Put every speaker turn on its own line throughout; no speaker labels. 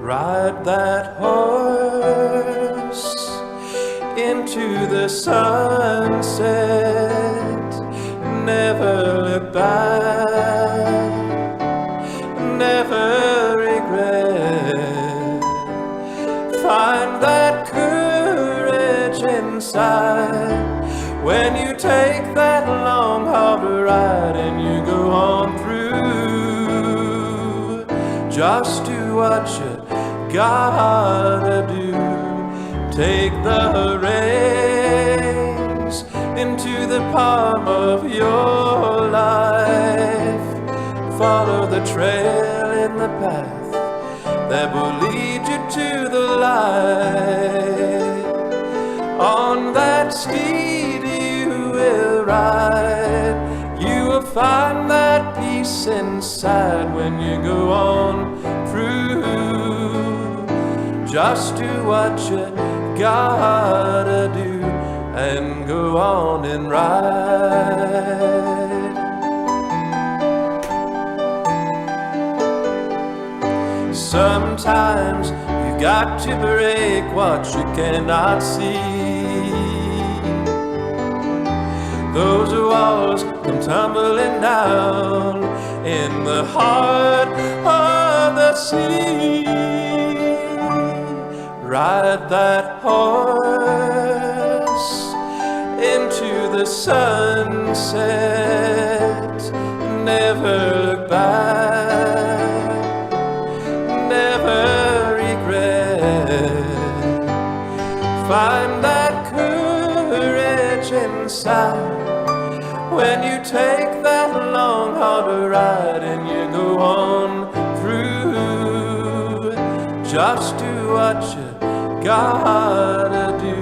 Ride that horse into the sunset. Never look back, never regret. Find that courage inside when you take that long hard ride and you go on through. Just do what you gotta do. Take the reins into the palm of your life. Follow the trail in the path that will lead you to the light. On that steed you will ride. You will find that peace inside when you go on through. Just do what you gotta do and go on and ride. Sometimes you got to break what you cannot see. Those walls come tumbling down in the heart of the sea. Ride that horse into the sunset. Never look back, never regret. Find that courage inside when you take that long hard ride and you go on through. Just do what you gotta do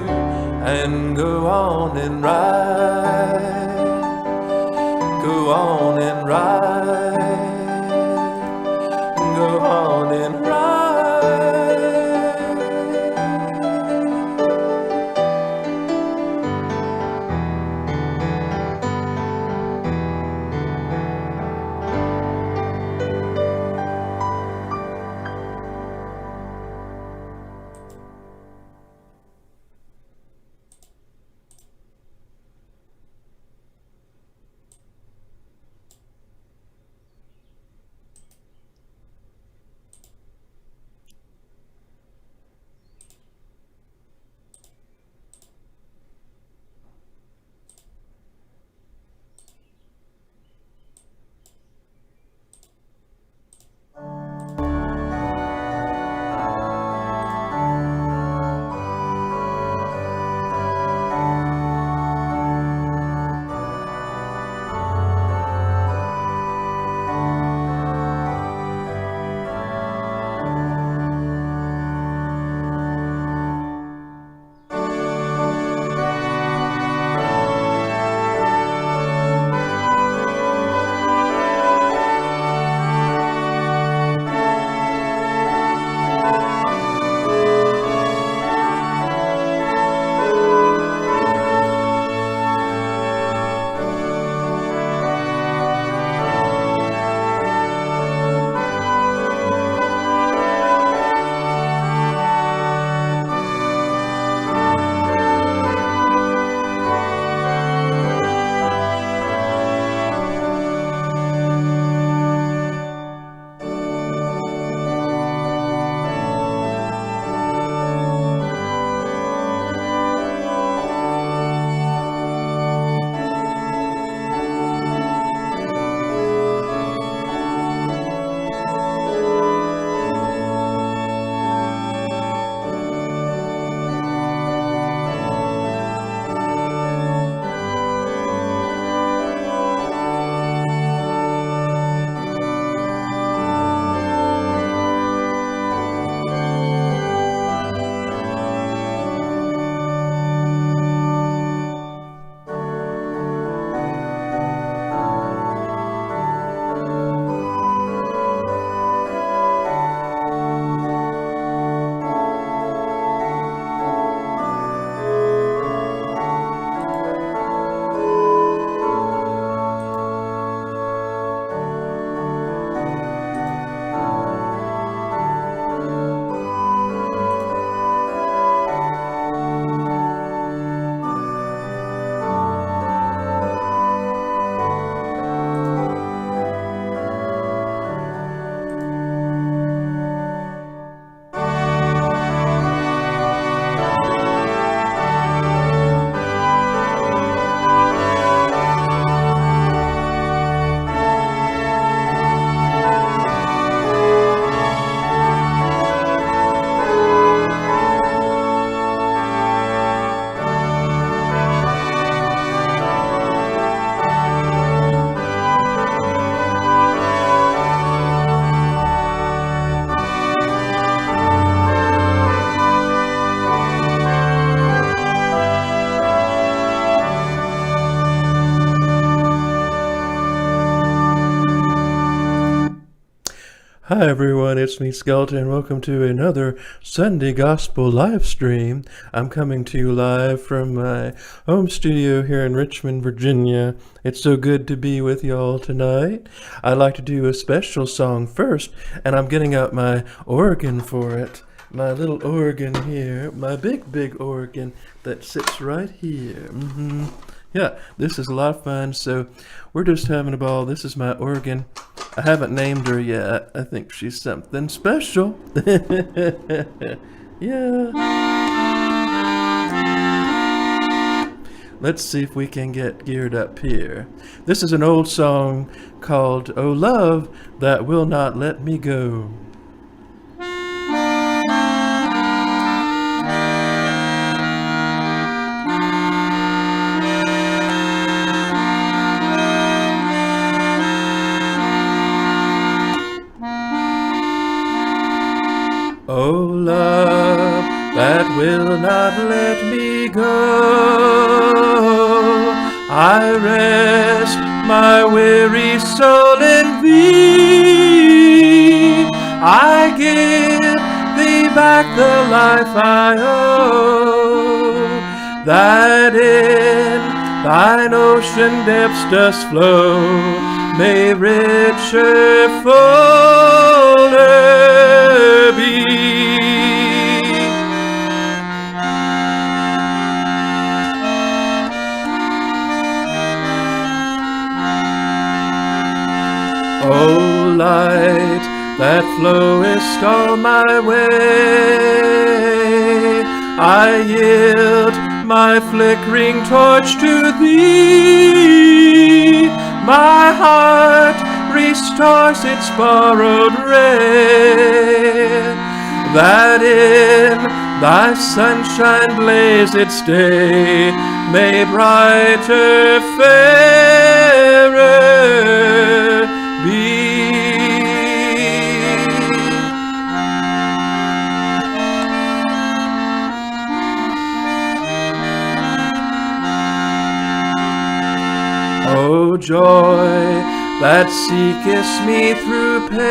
and go on and ride. Go on and ride. Go on and ride. it's me, Skeleton, and welcome to another Sunday Gospel live stream. I'm coming to you live from my home studio here in Richmond, Virginia. It's so good to be with y'all tonight. I'd like to do a special song first, and I'm getting out my organ for it. My little organ here, my big organ that sits right here. Yeah, this is a lot of fun, so we're just having a ball. This is my organ. I haven't named her yet. I think she's something special. Yeah. Let's see if we can get geared up here. This is an old song called "Oh Love That Will Not Let Me Go." Oh, love that will not let me go, I rest my weary soul in thee. I give thee back the life I owe, that in thine ocean depths does flow, may richer, fuller be. O light that flowest all my way, I yield my flickering torch to thee. My heart restores its borrowed ray, that in thy sunshine blaze its day, may brighter, fairer be. O joy that seekest me through pain,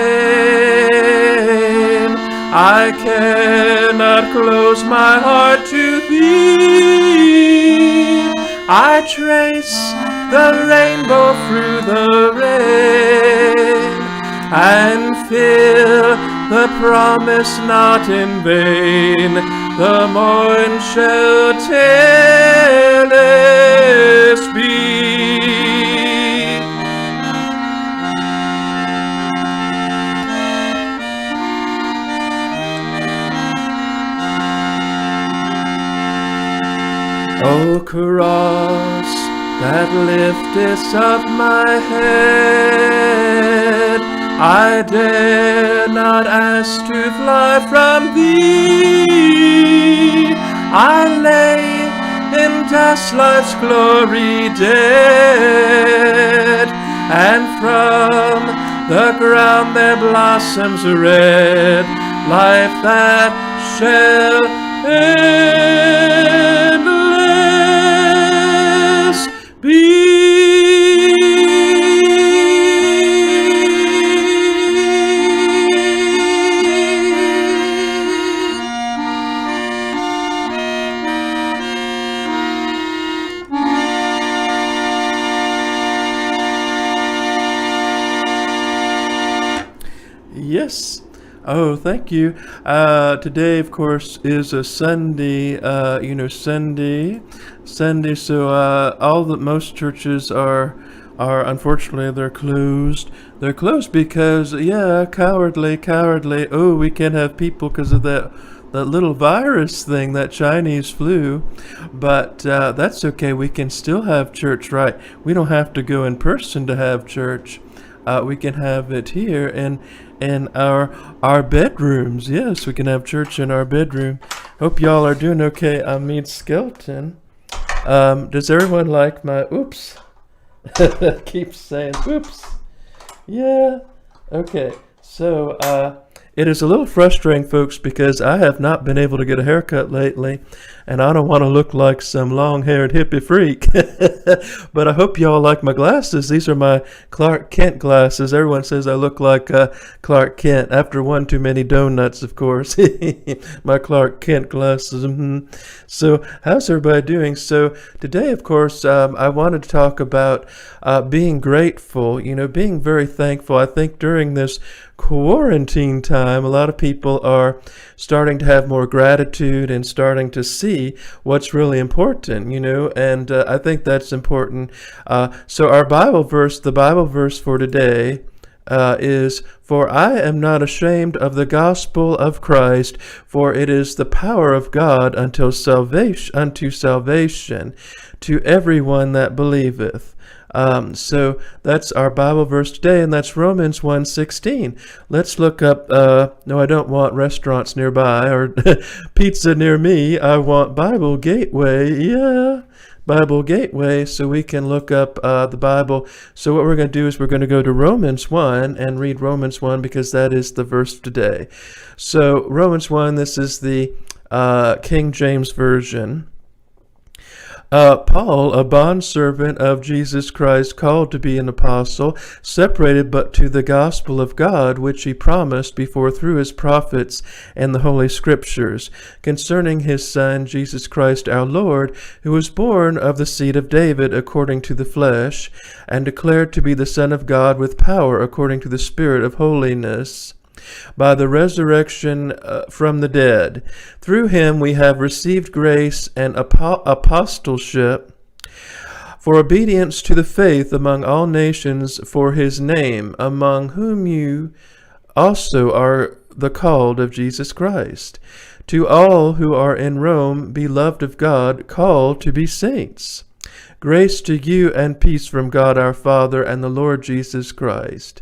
I cannot close my heart to thee. I trace the rainbow through the rain, and feel the promise not in vain. The morn shall tell us be. O cross that liftest up my head, I dare not ask to fly from thee. I lay in dust life's glory dead, and from the ground there blossoms red life that shall endless be. Yes. Oh, thank you. Today, of course, is a Sunday. Sunday. So most churches are unfortunately they're closed. They're closed because cowardly. Oh, we can't have people because of that little virus thing, that Chinese flu. But that's okay. We can still have church, right? We don't have to go in person to have church. We can have it here in our bedrooms. Yes, we can have church in our bedroom. Hope y'all are doing okay. I'm Meade Skeleton. Does everyone like my oops? Keep saying oops. Yeah. Okay. So It is a little frustrating, folks, because I have not been able to get a haircut lately, and I don't want to look like some long-haired hippie freak. But I hope y'all like my glasses. These are my Clark Kent glasses. Everyone says I look like Clark Kent after one too many donuts, of course. My Clark Kent glasses. So how's everybody doing? So today, of course, I wanted to talk about being grateful, being very thankful. I think during this quarantine time, a lot of people are starting to have more gratitude and starting to see what's really important, and I think that's important. So our the Bible verse for today is, "For I am not ashamed of the gospel of Christ, for it is the power of God unto salvation to everyone that believeth." So that's our Bible verse today, and that's Romans 1:16. Let's look up, no, I don't want restaurants nearby or pizza near me. I want Bible Gateway, Bible Gateway, so we can look up the Bible. So what we're going to do is we're going to go to Romans 1 and read Romans 1 because that is the verse today. So Romans 1, this is the King James Version. Paul, a bondservant of Jesus Christ, called to be an apostle, separated but to the gospel of God, which he promised before through his prophets and the Holy Scriptures, concerning his Son, Jesus Christ our Lord, who was born of the seed of David according to the flesh, and declared to be the Son of God with power according to the Spirit of holiness, by the resurrection from the dead. Through him we have received grace and apostleship for obedience to the faith among all nations for his name, among whom you also are the called of Jesus Christ. To all who are in Rome, beloved of God, called to be saints. Grace to you and peace from God our Father and the Lord Jesus Christ.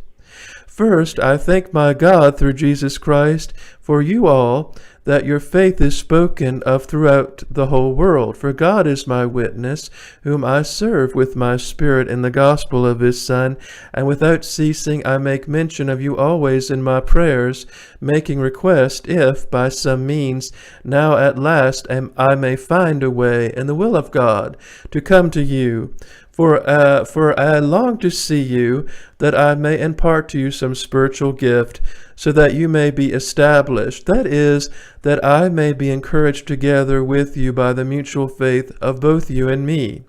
First, I thank my God through Jesus Christ for you all, that your faith is spoken of throughout the whole world. For God is my witness, whom I serve with my spirit in the gospel of his Son, and without ceasing I make mention of you always in my prayers, making request, if by some means now at last I may find a way in the will of God to come to you. For I long to see you, that I may impart to you some spiritual gift, so that you may be established. That is, that I may be encouraged together with you by the mutual faith of both you and me.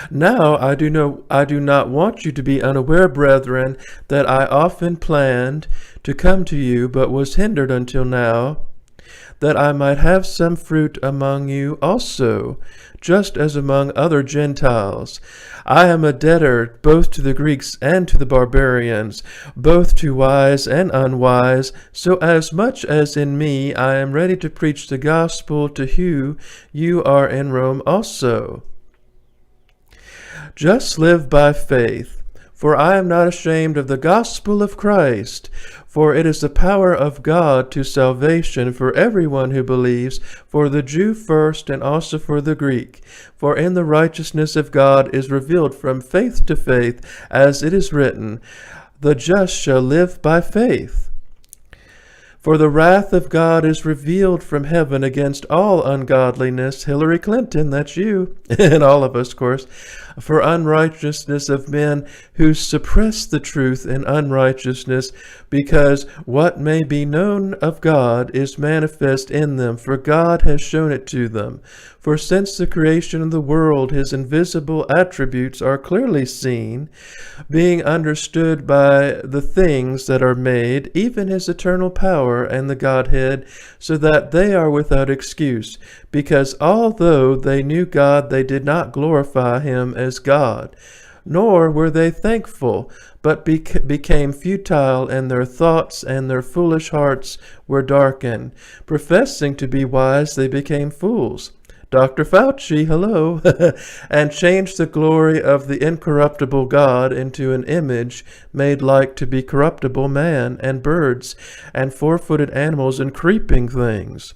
Now I do not want you to be unaware, brethren, that I often planned to come to you, but was hindered until now, that I might have some fruit among you also, just as among other Gentiles. I am a debtor both to the Greeks and to the barbarians, both to wise and unwise, so as much as in me I am ready to preach the gospel to who you are in Rome also. Just live by faith. For I am not ashamed of the gospel of Christ, for it is the power of God to salvation for everyone who believes, for the Jew first and also for the Greek. For in the righteousness of God is revealed from faith to faith, as it is written, the just shall live by faith. For the wrath of God is revealed from heaven against all ungodliness, Hillary Clinton, that's you, and all of us, of course, for unrighteousness of men who suppress the truth in unrighteousness, because what may be known of God is manifest in them, for God has shown it to them. For since the creation of the world, his invisible attributes are clearly seen, being understood by the things that are made, even his eternal power and the Godhead, so that they are without excuse. Because although they knew God, they did not glorify him as God, nor were they thankful, but became futile in their thoughts, and their foolish hearts were darkened. Professing to be wise, they became fools. Dr. Fauci, hello, and changed the glory of the incorruptible God into an image made like to be corruptible man, and birds, and four-footed animals, and creeping things.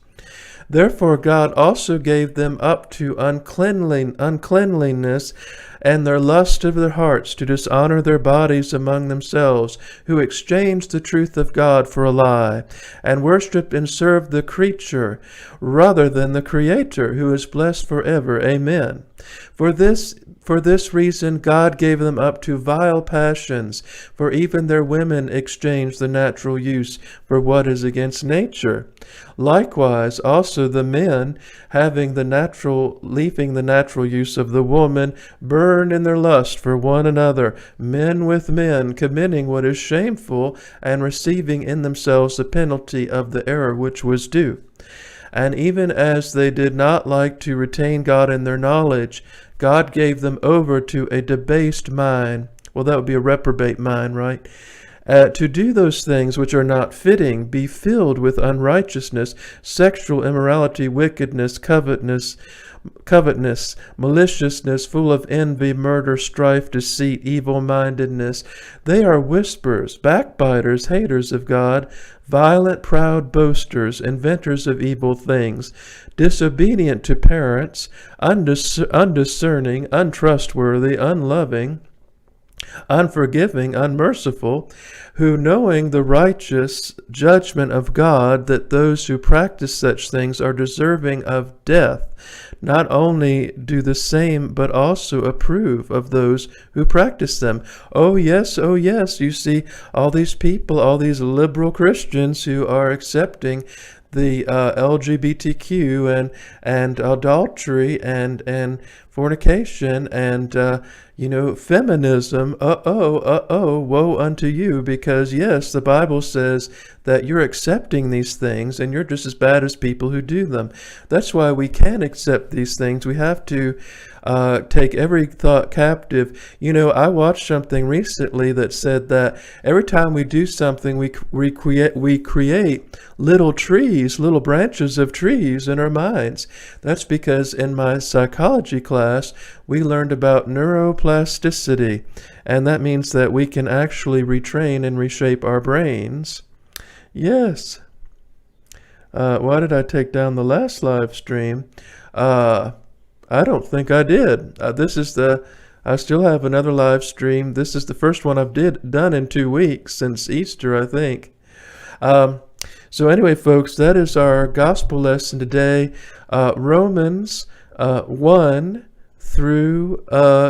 Therefore God also gave them up to uncleanliness and their lust of their hearts to dishonor their bodies among themselves, who exchanged the truth of God for a lie, and worshipped and served the creature rather than the Creator, who is blessed forever. Amen. For this reason God gave them up to vile passions, for even their women exchanged the natural use for what is against nature. Likewise also the men, leaving the natural use of the woman, burned in their lust for one another, men with men, committing what is shameful, and receiving in themselves the penalty of the error which was due. And even as they did not like to retain God in their knowledge, God gave them over to a debased mind. Well, that would be a reprobate mind, right? To do those things which are not fitting, be filled with unrighteousness, sexual immorality, wickedness, covetousness, maliciousness, full of envy, murder, strife, deceit, evil-mindedness. They are whisperers, backbiters, haters of God, violent, proud, boasters, inventors of evil things, disobedient to parents, undiscerning, untrustworthy, unloving, unforgiving, unmerciful, who, knowing the righteous judgment of God, that those who practice such things are deserving of death, not only do the same, but also approve of those who practice them. Oh yes, you see all these people, all these liberal Christians who are accepting the LGBTQ and adultery and fornication and feminism. Woe unto you, because yes, the Bible says that you're accepting these things and you're just as bad as people who do them. That's why we can't accept these things. We have to take every thought captive. I watched something recently that said that every time we do something, we create little trees, little branches of trees in our minds. That's because in my psychology class, we learned about neuroplasticity, and that means that we can actually retrain and reshape our brains. Yes. Why did I take down the last live stream? I don't think I did. I still have another live stream. This is the first one I've done in 2 weeks since Easter, I think. So anyway, folks, that is our gospel lesson today. Romans 1 through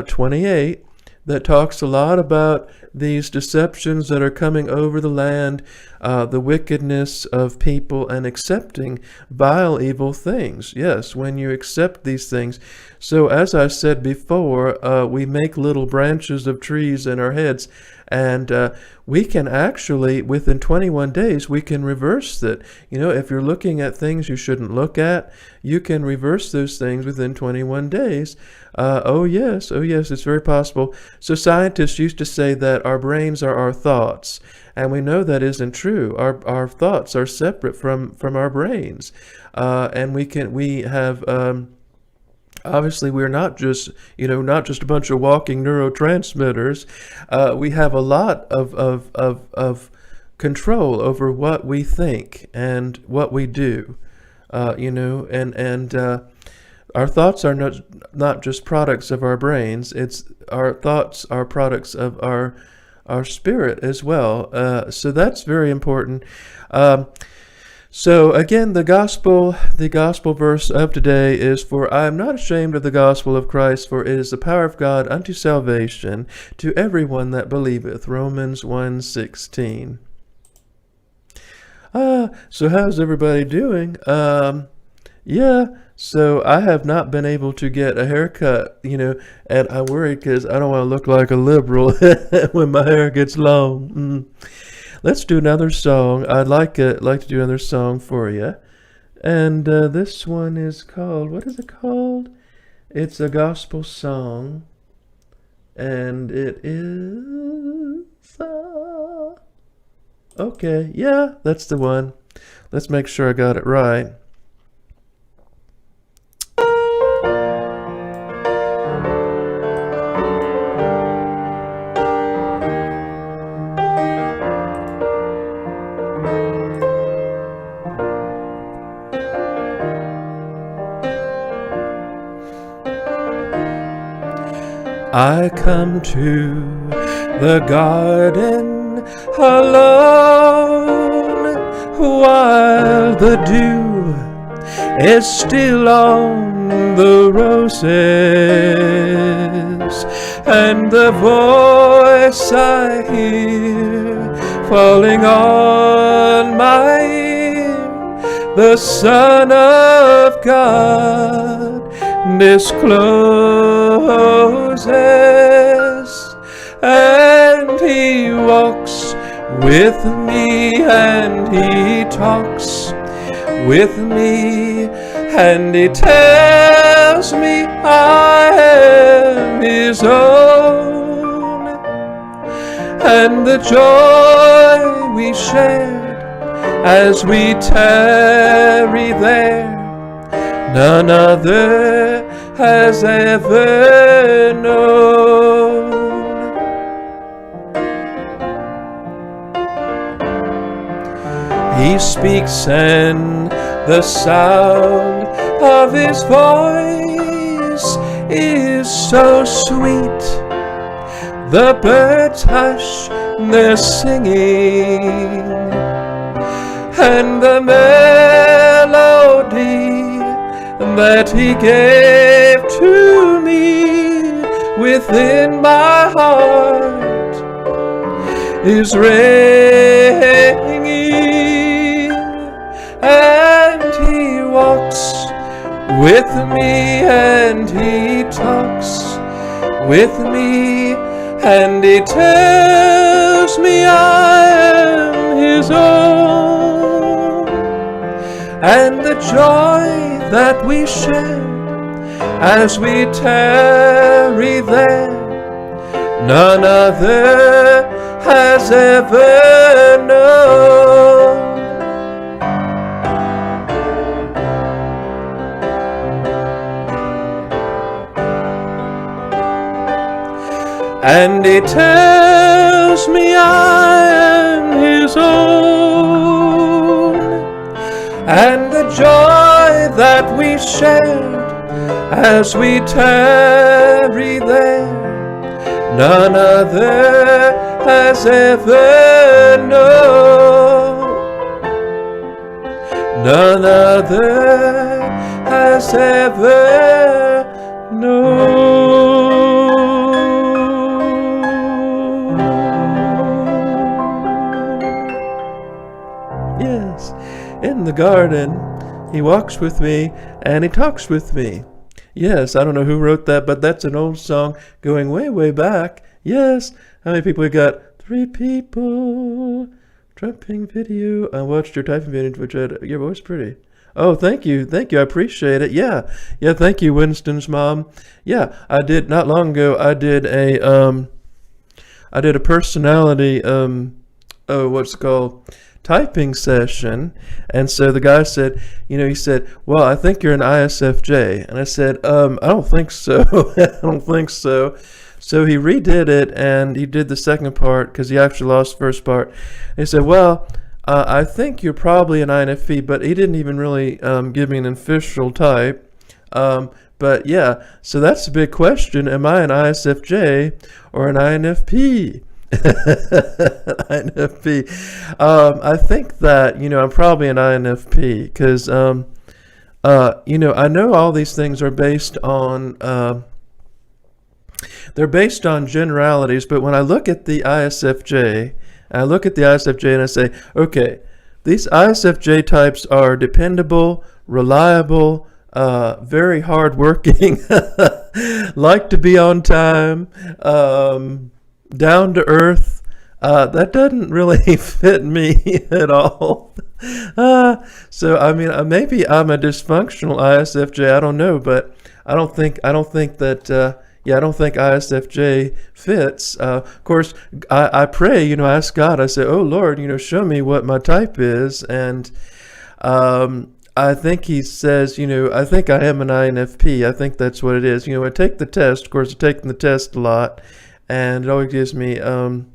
28, that talks a lot about these deceptions that are coming over the land, the wickedness of people, and accepting vile, evil things. Yes, when you accept these things. So as I said before, we make little branches of trees in our heads, and we can actually, within 21 days, we can reverse that. If you're looking at things you shouldn't look at, you can reverse those things within 21 days. Oh yes, it's very possible. So scientists used to say that our brains are our thoughts, and we know that isn't true. Our thoughts are separate from our brains, and we have. Obviously, we're not just a bunch of walking neurotransmitters. We have a lot of control over what we think and what we do. Our thoughts are not just products of our brains. It's our thoughts are products of our spirit as well. So that's very important. So again, the gospel verse of today is, "For I am not ashamed of the gospel of Christ, for it is the power of God unto salvation to everyone that believeth." Romans 1:16. So how's everybody doing? So I have not been able to get a haircut, and I'm worried because I don't want to look like a liberal when my hair gets long. Let's do another song. I'd like to do another song for you. And this one is called, what is it called? It's a gospel song. And it is... okay, yeah, that's the one. Let's make sure I got it right. I come to the garden alone while the dew is still on the roses, and the voice I hear falling on my ear, the Son of God discloses, and he walks with me, and he talks with me, and he tells me I am his own, and the joy we shared as we tarry there, none other has ever known. He speaks and the sound of his voice is so sweet. The birds hush their singing, and the melody that he gave to me within my heart is ringing, and he walks with me, and he talks with me, and he tells me I am his own, and the joy that we share as we tarry there, none other has ever known. And he tells me I am his own, and the joy that we shared as we tarry there, none other has ever known. None other has ever known. Yes, in the garden, he walks with me and he talks with me. Yes, I don't know who wrote that, but that's an old song going way, way back. Yes, how many people we got? 3 people. Typing video. I watched your typing video, which had your voice pretty. Oh, thank you. I appreciate it. Yeah, thank you, Winston's mom. Yeah, I did, not long ago, I did a personality, what's it called? Typing session, and so the guy said, he said, well, I think you're an ISFJ, and I said, I don't think so. I don't think so. So he redid it, and he did the second part because he actually lost the first part. And he said, well, I think you're probably an INFP, but he didn't even really give me an official type. But yeah, so that's a big question. Am I an ISFJ or an INFP? INFP. I think that, I'm probably an INFP because, I know all these things are based on, they're based on generalities, but when I look at the ISFJ, and I say, okay, these ISFJ types are dependable, reliable, very hardworking, like to be on time, down to earth. That doesn't really fit me at all. So I mean, maybe I'm a dysfunctional ISFJ. I don't know, but I don't think that. I don't think ISFJ fits. Of course, I pray. I ask God. I say, "Oh Lord, show me what my type is." And I think He says, I think I am an INFP. I think that's what it is. I take the test. Of course, I've taken the test a lot, and it always gives me INFP.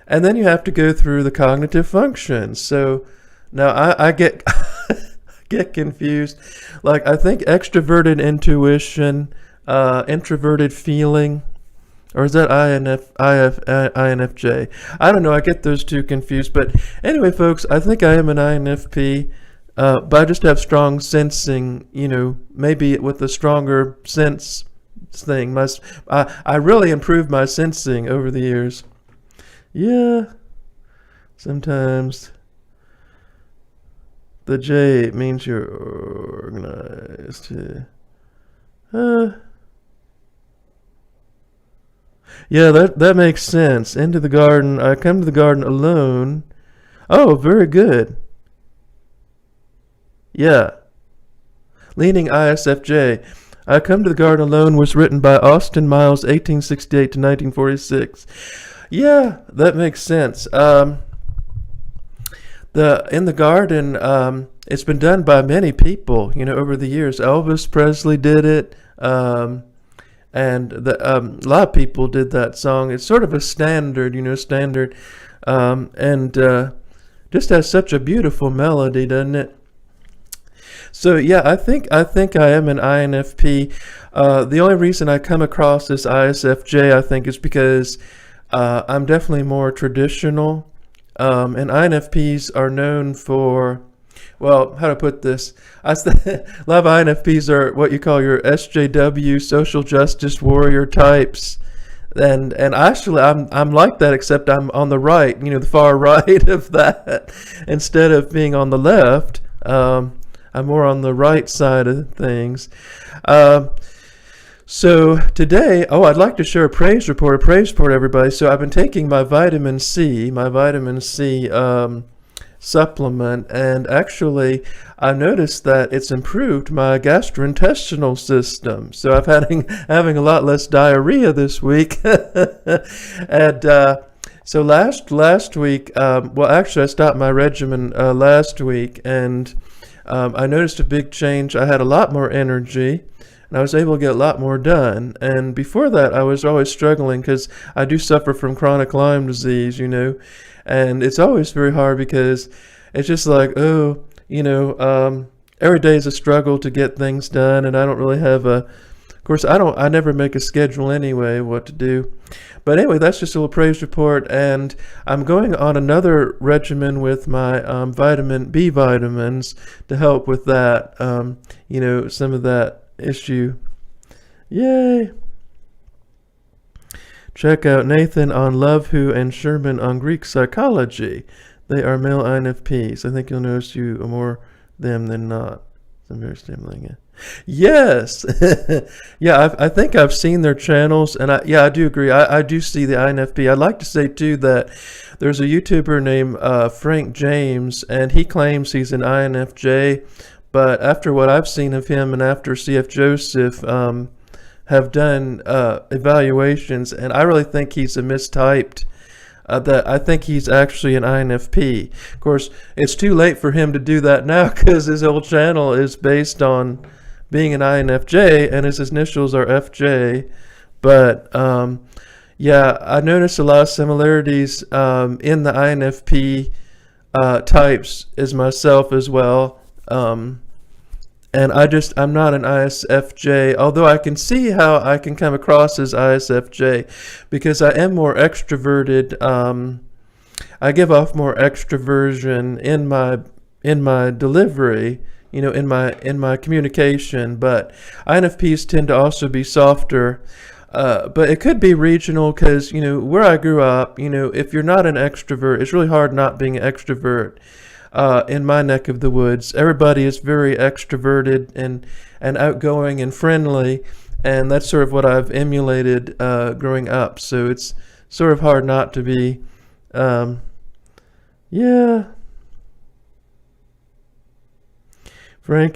And then you have to go through the cognitive functions. So now I get get confused. Like, I think extroverted intuition, introverted feeling, or is that INFJ? I don't know. I get those two confused. But anyway, folks, I think I am an INFP, but I just have strong sensing, maybe with a stronger sense thing. I really improved my sensing over the years. Yeah, sometimes the J means you're organized. Yeah, that makes sense. Into the garden. I come to the garden alone. Oh, very good. Yeah. Leaning ISFJ. I Come to the Garden Alone was written by Austin Miles, 1868 to 1946. Yeah, that makes sense. In the garden, it's been done by many people, over the years. Elvis Presley did it, and a lot of people did that song. It's sort of a standard, and just has such a beautiful melody, doesn't it? So yeah, I think I am an INFP. The only reason I come across as ISFJ, I think, is because I'm definitely more traditional. And INFPs are known for, well, how to put this? A lot of INFPs are what you call your SJW, social justice warrior types. And actually, I'm like that, except I'm on the right, the far right of that, instead of being on the left. I'm more on the right side of things. So today, I'd like to share a praise report, everybody. So I've been taking my vitamin C supplement, and actually I noticed that it's improved my gastrointestinal system. So I've having a lot less diarrhea this week. And so last week, actually I stopped my regimen last week, and I noticed a big change. I had a lot more energy, and I was able to get a lot more done. And before that, I was always struggling because I do suffer from chronic Lyme disease, and it's always very hard because it's just like, every day is a struggle to get things done, and I don't really have of course, I never make a schedule anyway, what to do. But anyway, that's just a little praise report, and I'm going on another regimen with my vitamin B vitamins to help with that, some of that issue. Yay! Check out Nathan on Love Who and Sherman on Greek psychology. They are male INFPs. I think you'll notice you are more them than not. I'm very stimulating. Yes. Yeah, I think I've seen their channels, and I do agree. I do see the INFP. I'd like to say too that there's a YouTuber named Frank James, and he claims he's an INFJ, but after what I've seen of him and after CF Joseph have done evaluations, and I really think he's a mistyped. That I think he's actually an INFP. Of course, it's too late for him to do that now because his whole channel is based on being an INFJ, and his initials are FJ. But I noticed a lot of similarities in the INFP types as myself as well. And I'm not an ISFJ, although I can see how I can come across as ISFJ because I am more extroverted. I give off more extroversion in my delivery, in my communication. But INFPs tend to also be softer. But it could be regional because, where I grew up, if you're not an extrovert, it's really hard not being an extrovert. In my neck of the woods, everybody is very extroverted and outgoing and friendly, and that's sort of what I've emulated growing up. So it's sort of hard not to be. Frank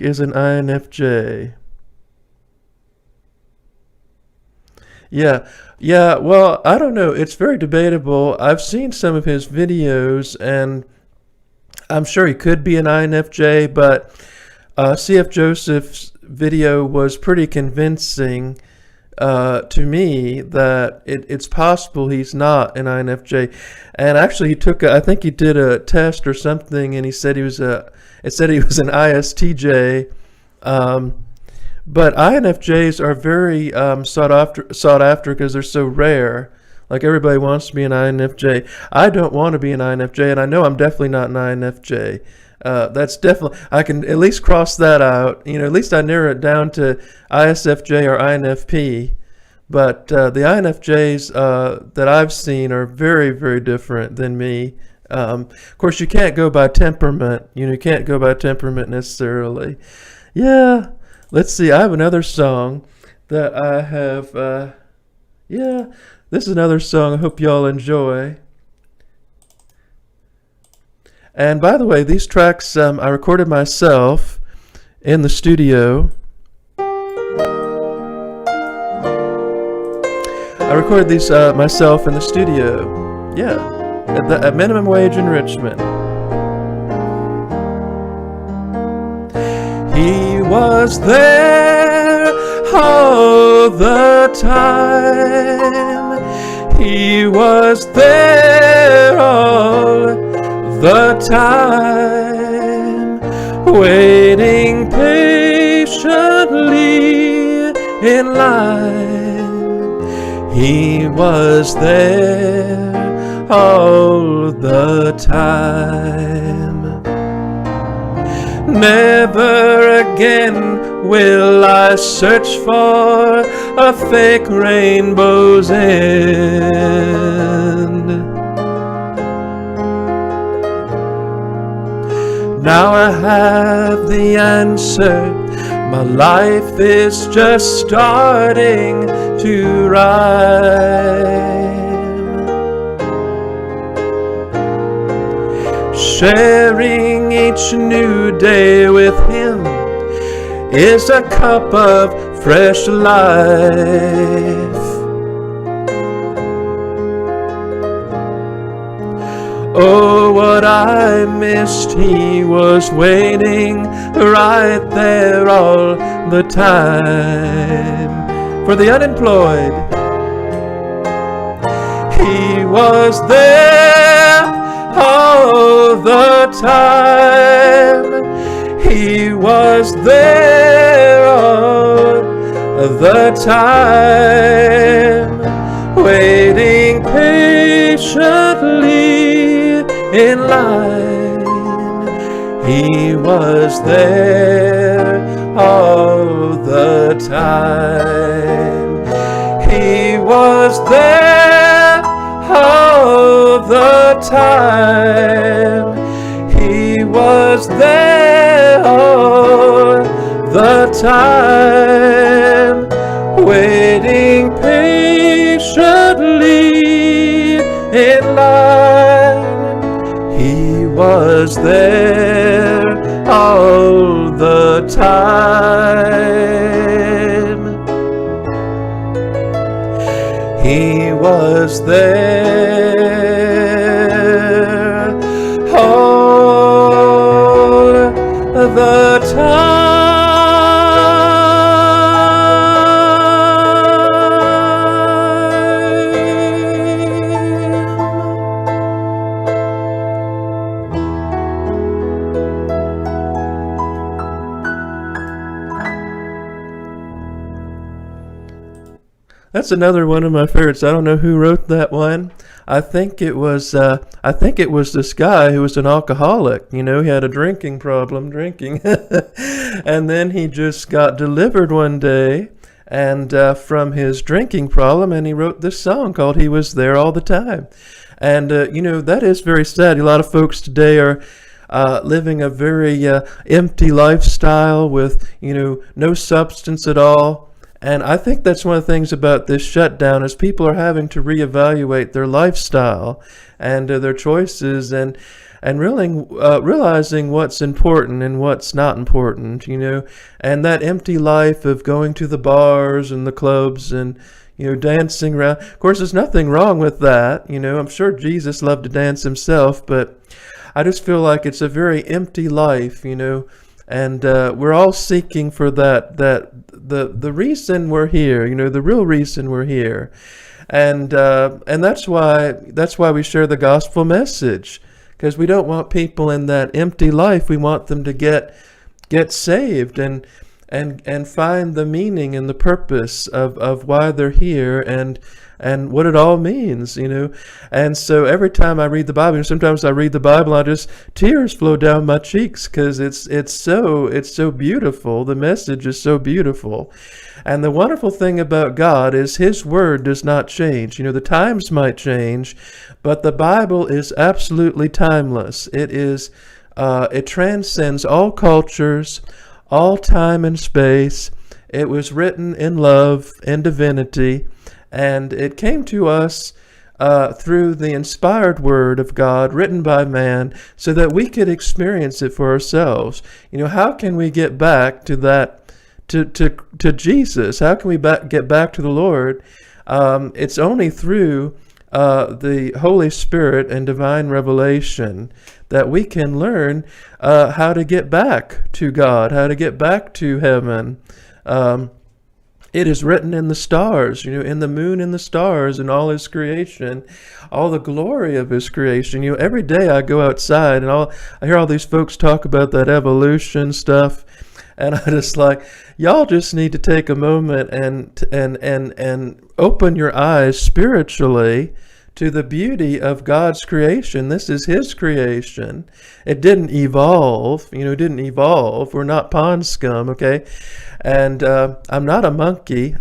is an INFJ. Yeah. Well, I don't know. It's very debatable. I've seen some of his videos, and I'm sure he could be an INFJ, but CF Joseph's video was pretty convincing to me that it's possible he's not an INFJ. And actually, I think he did a test or something, and he said it said he was an ISTJ. But INFJs are very sought after because they're so rare. Like everybody wants to be an INFJ. I don't want to be an INFJ, and I know I'm definitely not an INFJ. That's definitely, I can at least cross that out. At least I narrow it down to ISFJ or INFP. But the INFJs that I've seen are very, very different than me. Of course, you can't go by temperament. You can't go by temperament necessarily. Yeah. Let's see. I have another song that I have. This is another song I hope y'all enjoy. And by the way, these tracks I recorded myself in the studio. I recorded these myself in the studio. Yeah, at minimum wage in Richmond. He was there all the time. He was there all the time, waiting patiently in line. He was there all the time. Never again will I search for a fake rainbow's end. Now I have the answer. My life is just starting to rhyme. Sharing each new day with him is a cup of fresh life. Oh, what I missed, he was waiting right there all the time. For the unemployed, he was there all the time. He was there all the time, waiting patiently in line. He was there all the time. He was there all the time. He was there all the time, waiting patiently in line. He was there all the time. He was there all the time. That's another one of my favorites. I don't know who wrote that one. I think it was this guy who was an alcoholic. He had a drinking problem, and then he just got delivered one day, and from his drinking problem, and he wrote this song called "He Was There All the Time." And that is very sad. A lot of folks today are living a very empty lifestyle with no substance at all. And I think that's one of the things about this shutdown is people are having to reevaluate their lifestyle and their choices and really realizing what's important and what's not important, and that empty life of going to the bars and the clubs and dancing around. Of course, there's nothing wrong with that. I'm sure Jesus loved to dance himself, but I just feel like it's a very empty life, and we're all seeking for the reason we're here, the real reason we're here. And that's why we share the gospel message, because we don't want people in that empty life. We want them to get saved and find the meaning and the purpose of why they're here and what it all means, And so every time I read the Bible, sometimes I read the Bible, tears flow down my cheeks, because it's so beautiful. The message is so beautiful. And the wonderful thing about God is His Word does not change. The times might change, but the Bible is absolutely timeless. It transcends all cultures, all time and space. It was written in love and divinity, and it came to us through the inspired Word of God, written by man, so that we could experience it for ourselves. How can we get back to that, to Jesus? How can we get back to the Lord? It's only through the Holy Spirit and divine revelation that we can learn how to get back to God, how to get back to heaven. It is written in the stars, in the moon and the stars and all His creation, all the glory of His creation. Every day I go outside and I hear all these folks talk about that evolution stuff, and I just y'all just need to take a moment and open your eyes spiritually to the beauty of God's creation. This is His creation. It didn't evolve, it didn't evolve. We're not pond scum, okay? And I'm not a monkey.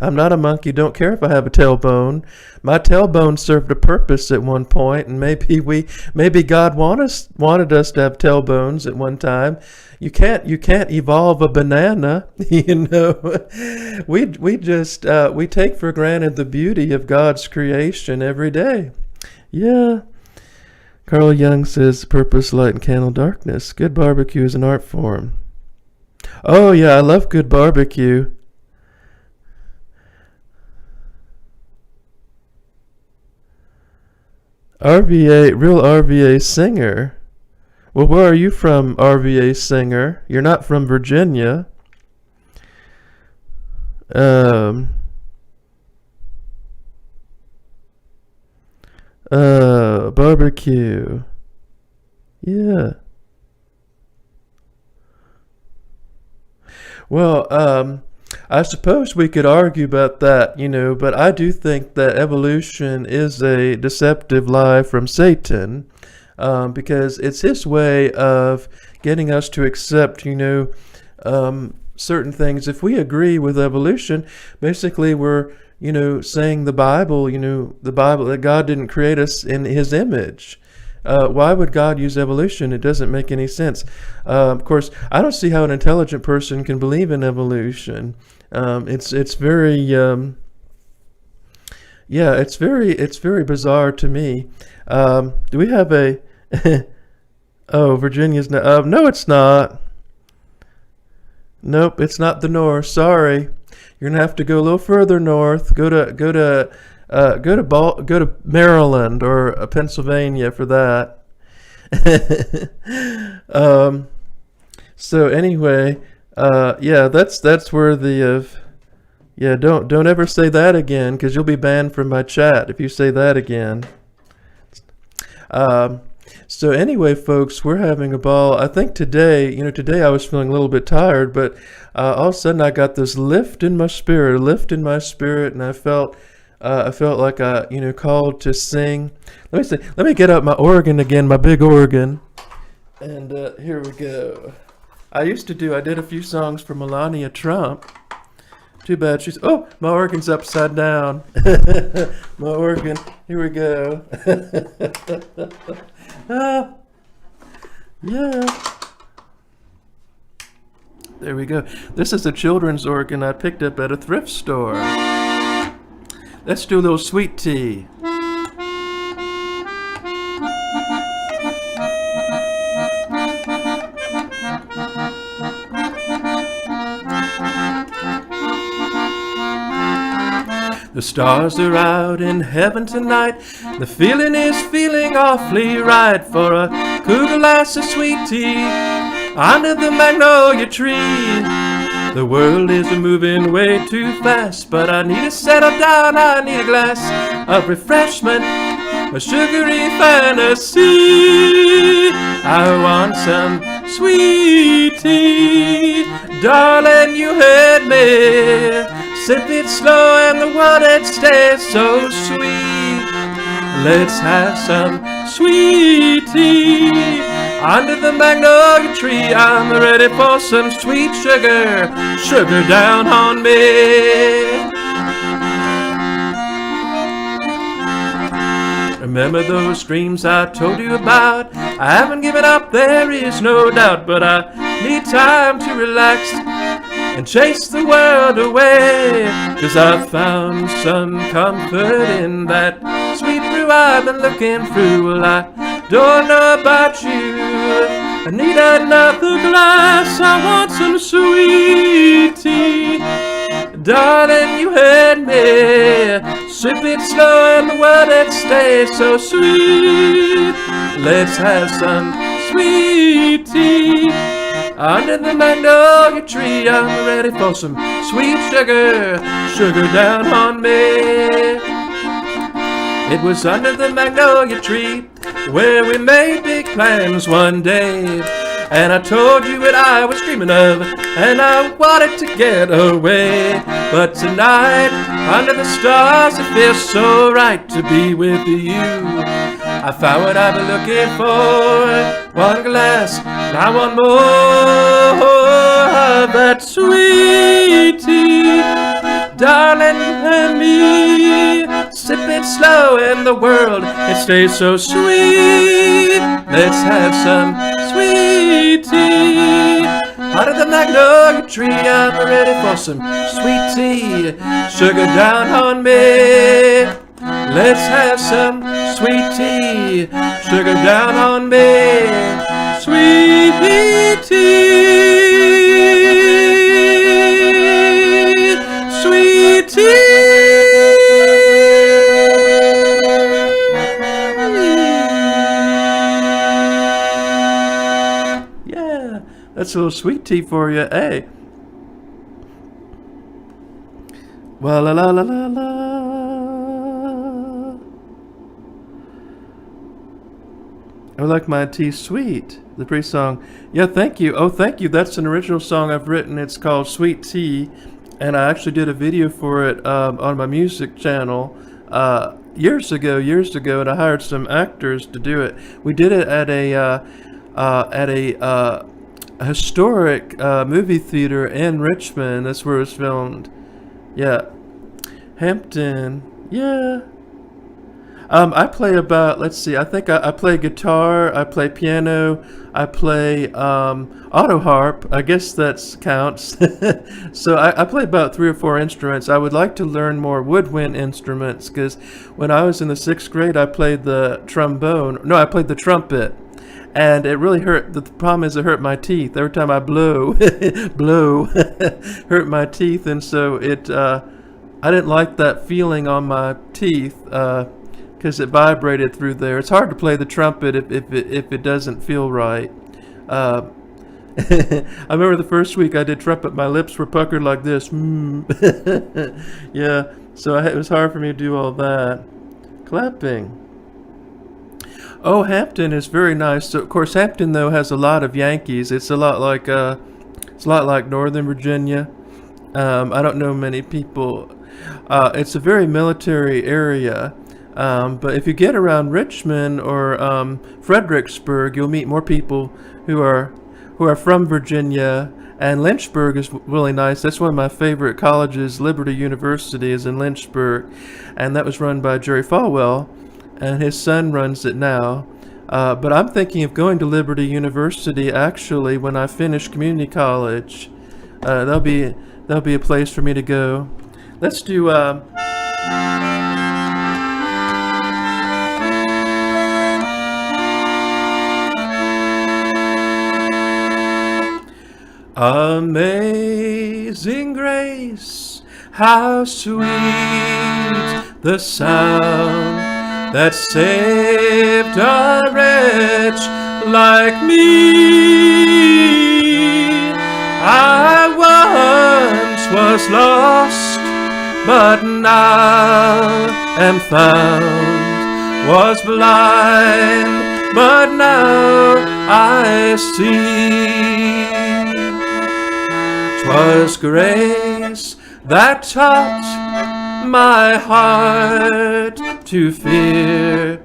Don't care if I have a tailbone. My tailbone served a purpose at one point, and maybe God wanted us to have tailbones at one time. You can't evolve a banana, We take for granted the beauty of God's creation every day. Yeah. Carl Jung says, purpose, light, and candle darkness. Good barbecue is an art form. Oh, yeah, I love good barbecue. Real RVA singer. Well, where are you from, RVA singer? You're not from Virginia. Barbecue. Yeah. Well, I suppose we could argue about that, but I do think that evolution is a deceptive lie from Satan, because it's his way of getting us to accept, certain things. If we agree with evolution, basically we're, saying the Bible that God didn't create us in His image. Why would God use evolution? It doesn't make any sense. Of course, I don't see how an intelligent person can believe in evolution. It's very it's very bizarre to me. Do we have a? Oh, Virginia's not. No, it's not. Nope, it's not the north. Sorry, you're gonna have to go a little further north. Go to Maryland or Pennsylvania for that. So anyway, that's worthy of. Yeah, don't ever say that again, because you'll be banned from my chat if you say that again. So anyway, folks, we're having a ball. I think today I was feeling a little bit tired, but all of a sudden I got this lift in my spirit, and I felt like I, called to sing. Let me get out my organ again, my big organ. And here we go. I did a few songs for Melania Trump. Too bad my organ's upside down. My organ, here we go. Yeah. There we go. This is a children's organ I picked up at a thrift store. Let's do a little sweet tea. The stars are out in heaven tonight. The feeling is feeling awfully right for a cool glass of sweet tea. under the magnolia tree. The world is moving way too fast, but I need to settle down, I need a glass of refreshment, a sugary fantasy. I want some sweet tea. Darling, you heard me. Sip it slow and the water stays so sweet. Let's have some sweet tea. Under the magnolia tree, I'm ready for some sweet sugar. Sugar down on me. Remember those dreams I told you about? I haven't given up, there is no doubt, but I need time to relax and chase the world away. 'Cause I've found some comfort in that sweet brew I've been looking through. Well, I don't know about you, I need another glass. I want some sweet tea. Darling, you heard me. Sip it slow and the world it stays so sweet. Let's have some sweet tea. Under the magnolia tree, I'm ready for some sweet sugar. Sugar down on me. It was under the magnolia tree where we made big plans one day. And I told you what I was dreaming of, and I wanted to get away. But tonight, under the stars, it feels so right to be with you. I found what I've been looking for. One glass, now one more of that sweet tea. Darling, and me, sip it slow and the world, it stays so sweet. Let's have some sweet tea. Out of the magnolia tree, I'm ready for some sweet tea. Sugar down on me. Let's have some sweet tea. Sugar down on me. Sweet tea. Sweet tea. Yeah, that's a little sweet tea for you, eh? Wa la la la la la. I like my tea sweet. The pre-song. Yeah, thank you. Oh, thank you. That's an original song I've written. It's called Sweet Tea. And I actually did a video for it on my music channel years ago, and I hired some actors to do it. We did it at a historic movie theater in Richmond. That's where it was filmed. Yeah. Hampton. Yeah. I play about, let's see, I think I play guitar, I play piano, I play auto harp. I guess that counts. So I play about 3 or 4 instruments. I would like to learn more woodwind instruments because when I was in the 6th grade, I played the trombone. No, I played the trumpet. And it really hurt. The problem is it hurt my teeth. Every time I blow, hurt my teeth. And so I didn't like that feeling on my teeth. Because it vibrated through there. It's hard to play the trumpet if it doesn't feel right. I remember the first week I did trumpet, my lips were puckered like this. Yeah, so it was hard for me to do all that. Clapping. Oh, Hampton is very nice. So, of course, Hampton though has a lot of Yankees. It's a lot like Northern Virginia. I don't know many people. It's a very military area. But if you get around Richmond or Fredericksburg, you'll meet more people who are from Virginia. And Lynchburg is really nice. That's one of my favorite colleges. Liberty University is in Lynchburg, and that was run by Jerry Falwell, and his son runs it now. But I'm thinking of going to Liberty University actually when I finish community college. That'll be a place for me to go. Let's do. Amazing grace, how sweet the sound that saved a wretch like me. I once was lost, but now am found. Was blind, but now I see. 'Twas grace that taught my heart to fear,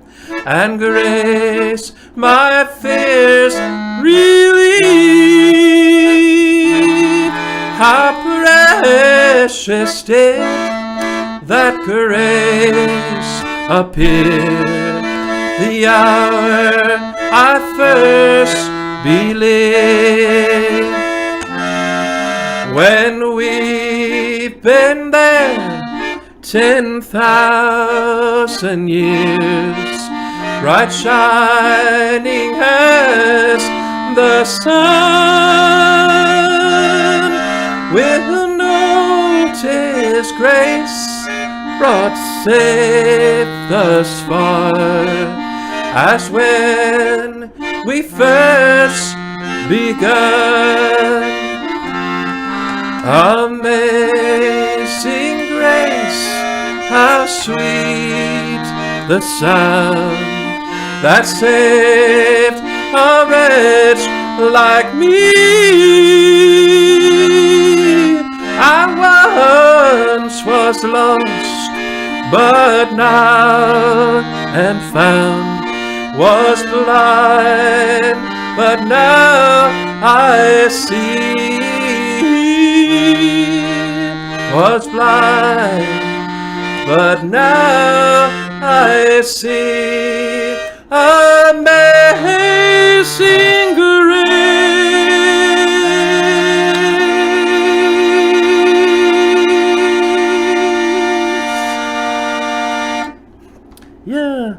and grace my fears relieved. How precious did that grace appear, the hour I first believed. When we've been there 10,000 years, bright shining as the sun, we'll notice grace brought safe thus far, as when we first begun. Amazing grace, how sweet the sound that saved a wretch like me. I once was lost, but now am found. Was blind, but now I see. Was blind, but now I see. Amazing grace. Yeah,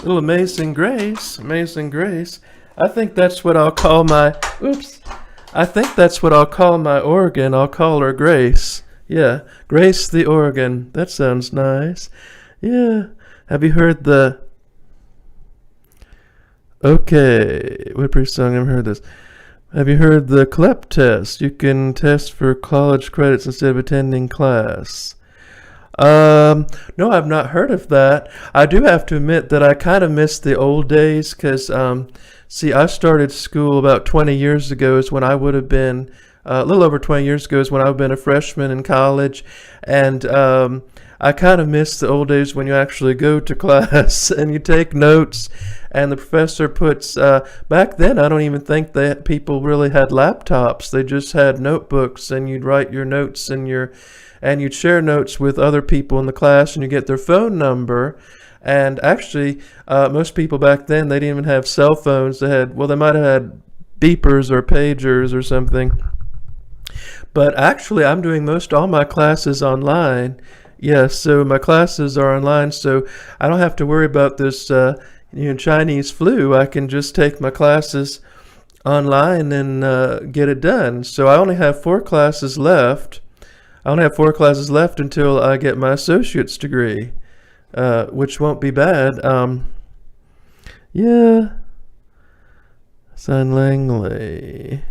little Amazing Grace, Amazing Grace. I think that's what I'll call my, I think that's what I'll call my organ. I'll call her Grace. Yeah, Grace the organ. That sounds nice. Yeah. Have you heard the... Okay, what pretty song? I've heard this. Have you heard the CLEP test? You can test for college credits instead of attending class. No, I've not heard of that. I do have to admit that I kind of miss the old days because, see, I started school about 20 years ago is when I would have been, a little over 20 years ago is when I would have been a freshman in college. And I kind of miss the old days when you actually go to class and you take notes and the professor puts, back then I don't even think that people really had laptops. They just had notebooks and you'd write your notes and you'd share notes with other people in the class and you get their phone number. And actually, most people back then, they didn't even have cell phones. They might have had beepers or pagers or something. But actually, I'm doing most all my classes online. Yes, so my classes are online, so I don't have to worry about this Chinese flu. I can just take my classes online and get it done. So I only have 4 classes left. I only have 4 classes left until I get my associate's degree, which won't be bad. Yeah. San Langley.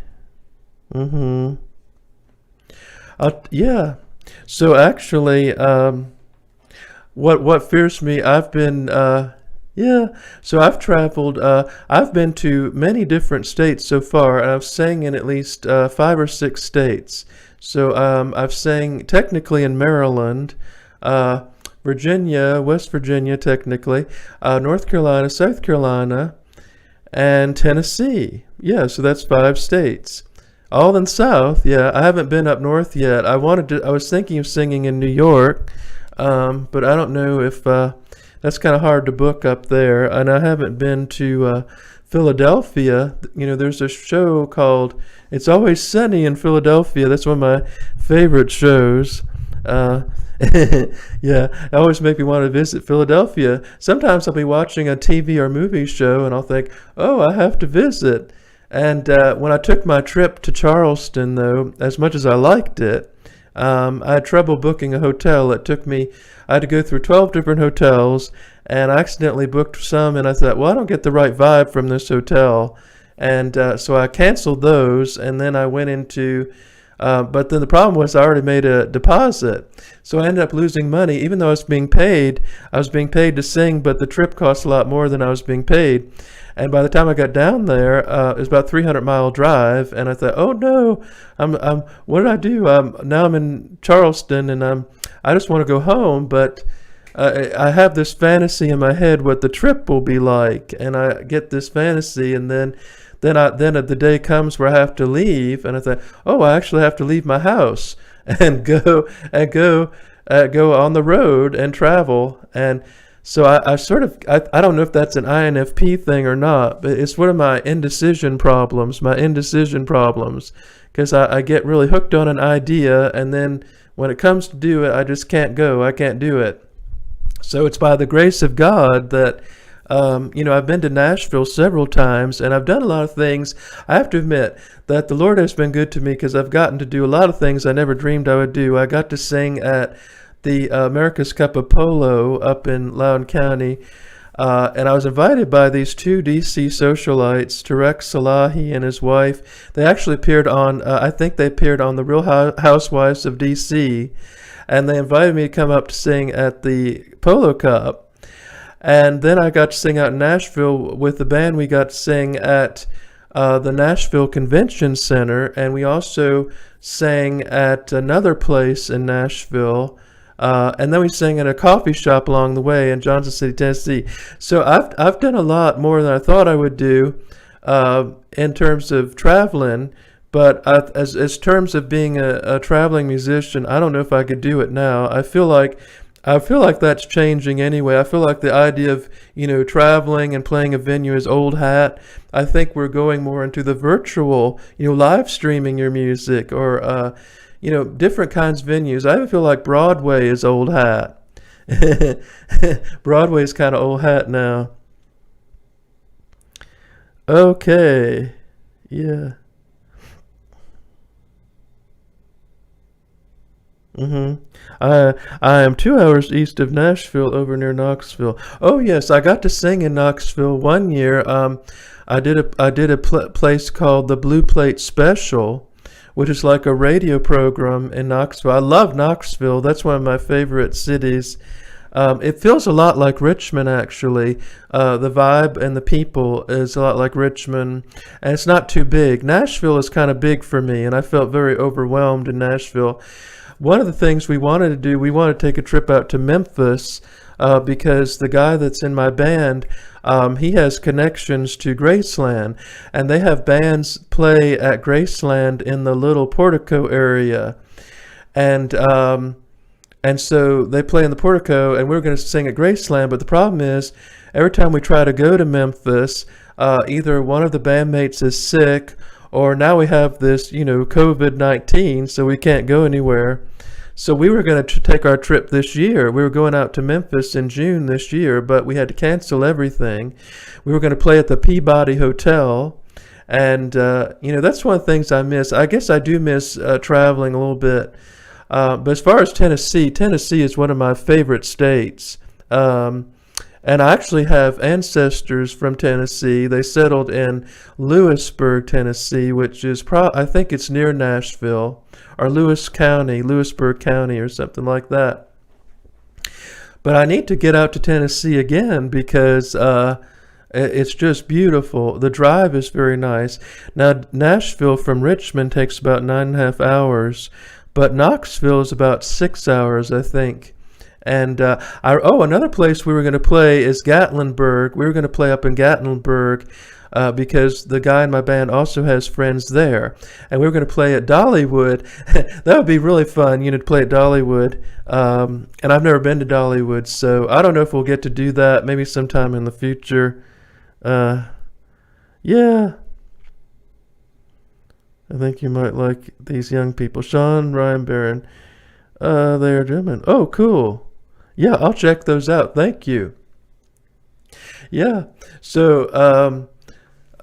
Yeah. So actually, what fears me, I've been, so I've traveled, I've been to many different states so far, and I've sang in at least 5 or 6 states. So I've sang technically in Maryland, Virginia, West Virginia technically, North Carolina, South Carolina, and Tennessee. Yeah, so that's 5 states. All in South, yeah. I haven't been up north yet. I was thinking of singing in New York, but I don't know if that's kind of hard to book up there. And I haven't been to Philadelphia. There's a show called It's Always Sunny in Philadelphia. That's one of my favorite shows. Yeah, it always make me want to visit Philadelphia. Sometimes I'll be watching a TV or movie show and I'll think, oh, I have to visit. And when I took my trip to Charleston, though, as much as I liked it, I had trouble booking a hotel. I had to go through 12 different hotels, and I accidentally booked some, and I thought, well, I don't get the right vibe from this hotel. And so I canceled those, and then I went into. But then the problem was I already made a deposit, so I ended up losing money. Even though I was being paid, to sing, but the trip cost a lot more than I was being paid. And by the time I got down there, it was about 300-mile drive, and I thought, "Oh no, what did I do? Now I'm in Charleston, and I just want to go home." But I have this fantasy in my head what the trip will be like, and I get this fantasy, and then the day comes where I have to leave, and I thought, "Oh, I actually have to leave my house and go on the road and travel." And so I don't know if that's an INFP thing or not, but it's one of my indecision problems, because I get really hooked on an idea, and then when it comes to do it, I just can't go. I can't do it. So it's by the grace of God that, I've been to Nashville several times, and I've done a lot of things. I have to admit that the Lord has been good to me, because I've gotten to do a lot of things I never dreamed I would do. I got to sing at the America's Cup of Polo up in Loudoun County, and I was invited by these two D.C. socialites, Tarek Salahi and his wife. They actually appeared on, I think they appeared on The Real Housewives of D.C., and they invited me to come up to sing at the Polo Cup. And then I got to sing out in Nashville with the band. We got to sing at the Nashville Convention Center, and we also sang at another place in Nashville. And then we sang at a coffee shop along the way in Johnson City, Tennessee. So I've done a lot more than I thought I would do in terms of traveling. But as terms of being a traveling musician, I don't know if I could do it now. I feel like that's changing anyway. I feel like the idea of, traveling and playing a venue is old hat. I think we're going more into the virtual, live streaming your music, or, different kinds of venues. I feel like Broadway is old hat. Broadway is kind of old hat now. Okay. Yeah. Mm-hmm. I am 2 hours east of Nashville, over near Knoxville. Oh yes, I got to sing in Knoxville one year. I did a place called the Blue Plate Special, which is like a radio program in Knoxville. I love Knoxville. That's one of my favorite cities. It feels a lot like Richmond, actually. The vibe and the people is a lot like Richmond, and it's not too big. Nashville is kind of big for me, and I felt very overwhelmed in Nashville. One of the things we wanted to do, we wanted to take a trip out to Memphis, because the guy that's in my band, he has connections to Graceland, and they have bands play at Graceland in the little portico area. And so they play in the portico, and we were going to sing at Graceland, but the problem is, every time we try to go to Memphis, either one of the bandmates is sick, or now we have this, COVID-19, so we can't go anywhere. So we were going to take our trip this year. We were going out to Memphis in June this year, but we had to cancel everything. We were going to play at the Peabody Hotel, and, that's one of the things I miss. I guess I do miss traveling a little bit. But as far as Tennessee is one of my favorite states. And I actually have ancestors from Tennessee. They settled in Lewisburg, Tennessee, which is I think it's near Nashville, or Lewisburg County, or something like that. But I need to get out to Tennessee again, because it's just beautiful. The drive is very nice. Now, Nashville from Richmond takes about 9.5 hours, but Knoxville is about 6 hours, I think. And another place we were going to play is Gatlinburg. We were going to play up in Gatlinburg because the guy in my band also has friends there. And we were going to play at Dollywood. That would be really fun, to play at Dollywood. And I've never been to Dollywood, so I don't know if we'll get to do that. Maybe sometime in the future. Yeah. I think you might like these young people. Sean, Ryan, Barron. They're German. Oh, cool. Yeah, I'll check those out. Thank you. Yeah. So,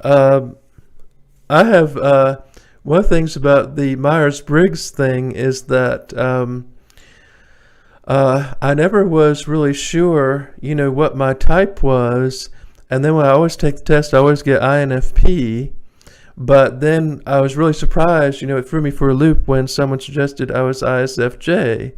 I have, one of the things about the Myers-Briggs thing is that, I never was really sure, what my type was. And then when I always take the test, I always get INFP. But then I was really surprised, it threw me for a loop when someone suggested I was ISFJ.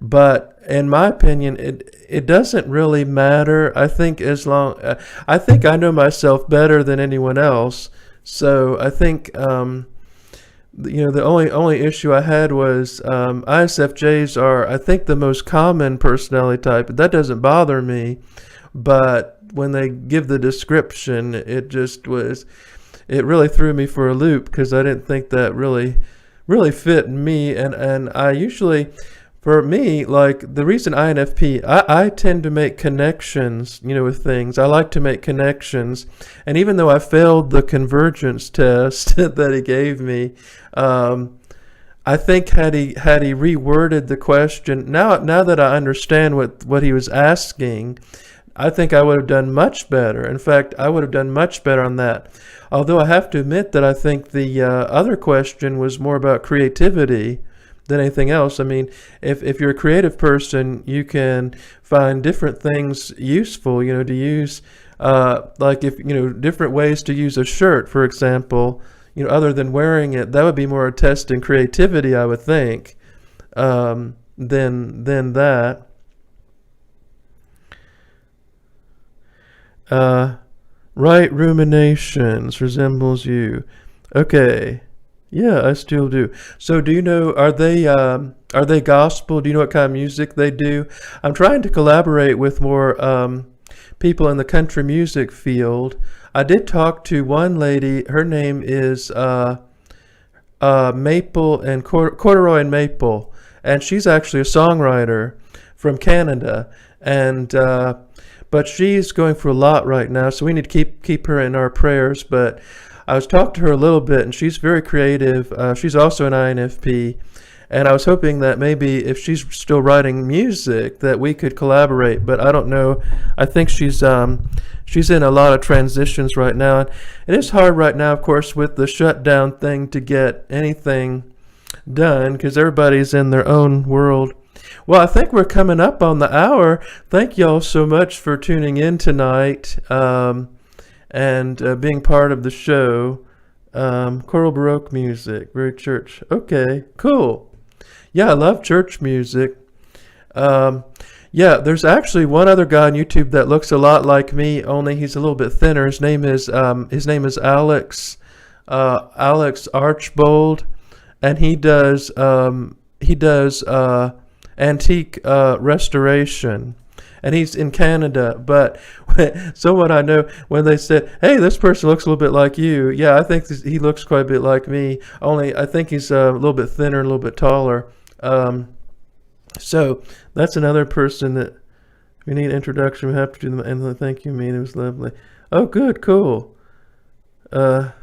But in my opinion, it doesn't really matter. I think I think I know myself better than anyone else. So I think, the only issue I had was ISFJs are, I think, the most common personality type. That doesn't bother me, but when they give the description, it really threw me for a loop because I didn't think that really fit me. And I usually, for me, like the reason INFP, I tend to make connections, with things. I like to make connections. And even though I failed the convergence test that he gave me, I think had he reworded the question, now that I understand what he was asking, I think I would have done much better. In fact, I would have done much better on that. Although I have to admit that I think the other question was more about creativity than anything else. I mean, if you're a creative person, you can find different things useful, to use, like if, different ways to use a shirt, for example, other than wearing it. That would be more a test in creativity, I would think, than that. Right ruminations resembles you. Okay. Yeah, I still do. So do you know, are they gospel? Do you know what kind of music they do? I'm trying to collaborate with more people in the country music field. I did talk to one lady. Her name is Maple and Corduroy and Maple, and she's actually a songwriter from Canada, and but she's going through a lot right now, so we need to keep her in our prayers. But I was talking to her a little bit, and she's very creative. She's also an INFP, and I was hoping that maybe if she's still writing music, that we could collaborate. But I don't know. I think she's in a lot of transitions right now, and it is hard right now, of course, with the shutdown thing to get anything done because everybody's in their own world. Well, I think we're coming up on the hour. Thank y'all so much for tuning in tonight. And being part of the show. Choral Baroque music, very church. Okay, cool. Yeah, I love church music. Yeah, there's actually one other guy on YouTube that looks a lot like me, only he's a little bit thinner. His name is Alex Archbold, and he does antique restoration. And he's in Canada, but someone I know, when they said, hey, this person looks a little bit like you, yeah, I think he looks quite a bit like me, only I think he's a little bit thinner and a little bit taller. So that's another person that we need an introduction. We have to do and the thank you, Meade. It was lovely. Oh, good, cool. Yeah,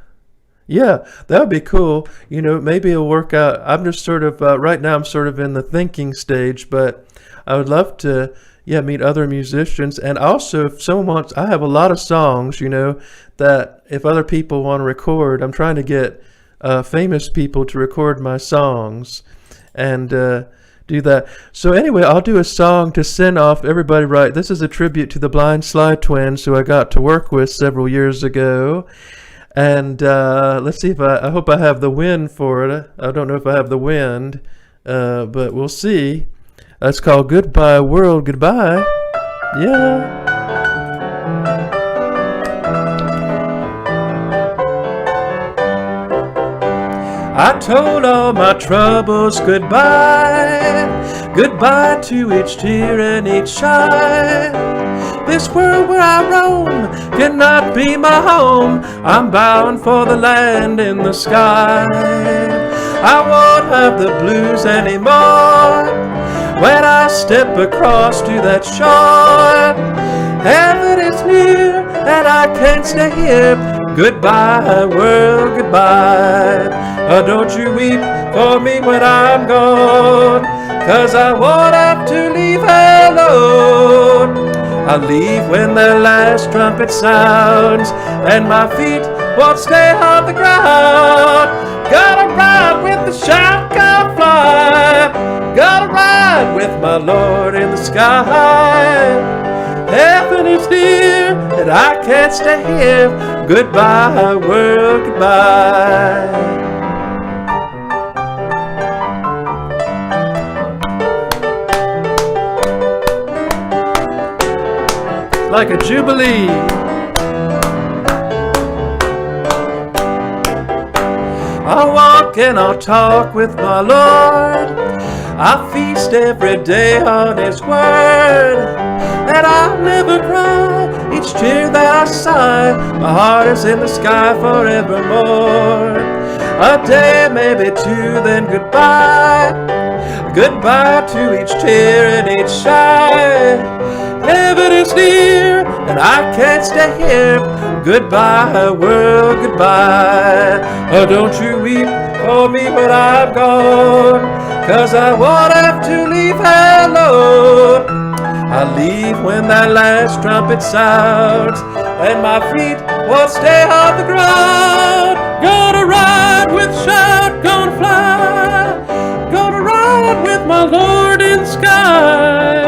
that would be cool. Maybe it'll work out. I'm just sort of, right now I'm sort of in the thinking stage, but I would love to, meet other musicians. And also, if someone wants, I have a lot of songs, that if other people want to record, I'm trying to get famous people to record my songs and do that. So anyway, I'll do a song to send off everybody. Right, this is a tribute to the Blind Sly Twins, who I got to work with several years ago. And let's see if I hope I have the wind for it. I don't know if I have the wind, but we'll see. It's called Goodbye World, Goodbye. Yeah. I told all my troubles goodbye, goodbye to each tear and each sigh. This world where I roam cannot be my home. I'm bound for the land in the sky. I won't have the blues anymore when I step across to that shore. Heaven is near and I can't stay here. Goodbye world, goodbye. Don't you weep for me when I'm gone, 'cause I won't have to leave alone. I'll leave when the last trumpet sounds and my feet won't stay on the ground. Gotta ride with the shotgun fly, gotta ride with my Lord in the sky. Heaven is near, and I can't stay here. Goodbye, world, goodbye. Like a jubilee. I'll walk and I'll talk with my Lord. I feast every day on His word, and I'll never cry each tear that I sigh. My heart is in the sky forevermore. A day, maybe two, then goodbye. Goodbye to each tear and each sigh. Heaven is near, and I can't stay here. Goodbye, world, goodbye. Oh, don't you weep for me when I'm gone, 'cause I won't have to leave alone. I'll leave when that last trumpet sounds, and my feet won't stay on the ground. Gonna ride with shout, gonna fly, gonna ride with my Lord in the sky.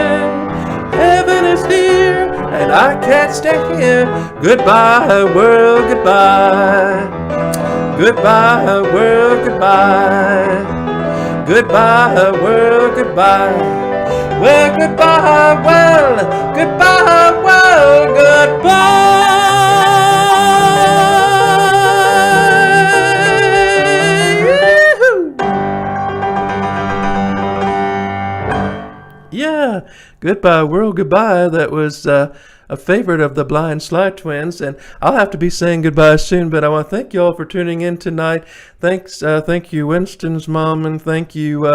Heaven is near, and I can't stay here. Goodbye, world, goodbye. Goodbye, world, goodbye. Goodbye, world, goodbye. Well, goodbye, well, goodbye, well, goodbye. Yeah, goodbye, world, goodbye. That was a favorite of the Blind Sly Twins, and I'll have to be saying goodbye soon, but I want to thank you all for tuning in tonight. Thank you, Winston's mom, and thank you,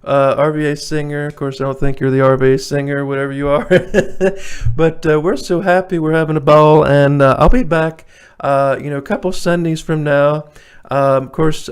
RVA singer. Of course, I don't think you're the RVA singer, whatever you are, but we're so happy. We're having a ball, and I'll be back, a couple Sundays from now. Of course,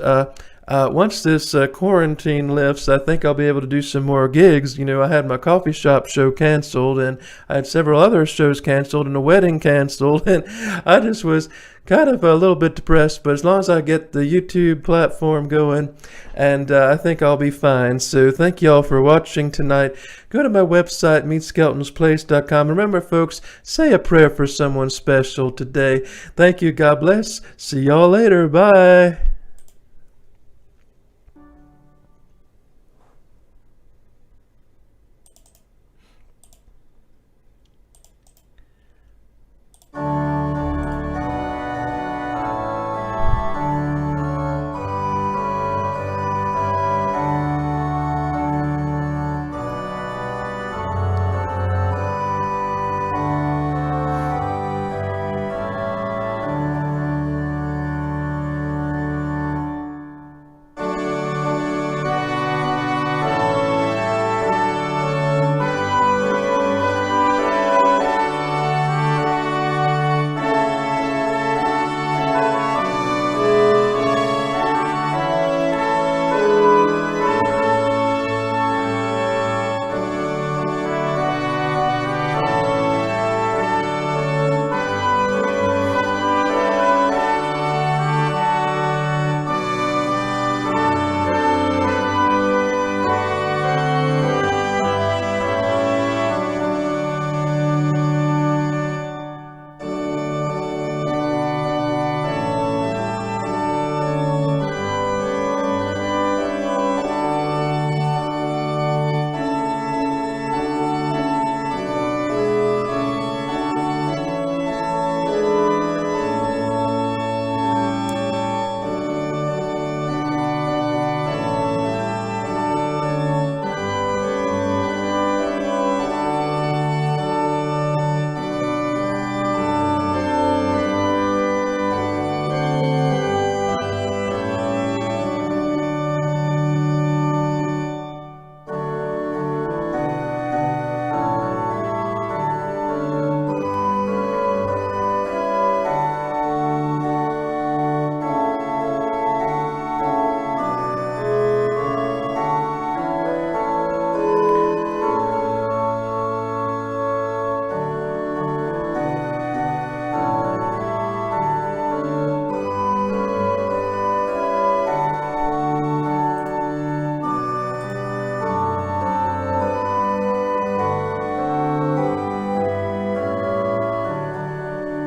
once this quarantine lifts, I think I'll be able to do some more gigs. I had my coffee shop show canceled, and I had several other shows canceled, and a wedding canceled, and I just was kind of a little bit depressed, but as long as I get the YouTube platform going, and I think I'll be fine. So thank you all for watching tonight. Go to my website, meadskeltonsplace.com. Remember, folks, say a prayer for someone special today. Thank you. God bless. See y'all later. Bye.